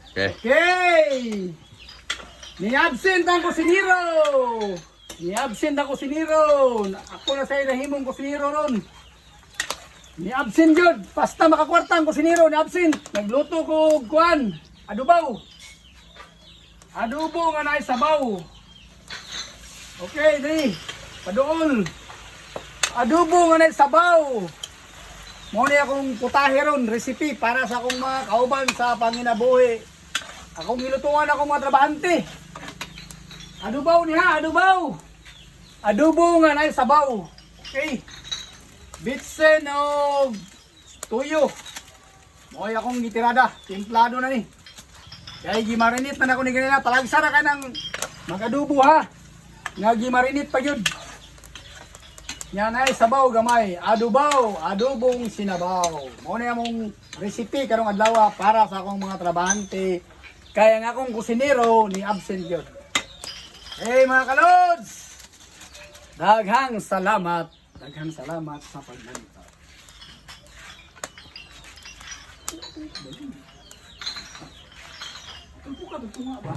Okay. Okay! Ni-absent ang kusinero! Ni-absent ang kusinero! Ako na sa'yo nahimong kusinero ron. Ni-absent yun! Basta makakwarta ang kusinero, ni-absent! Nagluto ko kuan, adubaw! Adobo nga na sabaw! Okay, di! Padool! Adobo nga na sabaw! Muna akong putahe ron, recipe para sa akong mga kauban sa panginabuhi. Akong gilutuan akong mga trabahante. Adubaw niya, adubaw. Adobo nga na sabaw. Okay. Bitsen o tuyo. Mo'y akong gitirada, timplado na ni. Kaya gimarinit na ako ni ganina. Talagsa na ka ng mag-adobo ha. Nga gimarinit pa yun. Yan ay sabaw gamay. Adubaw, adobong sinabaw. Muna among recipe karong adlaw para sa akong mga trabahante. Kaya nga akong kusinero ni absent yun. Hey mga kalods! Daghang salamat sa pagdalita. Ito po ka, ito nga ba?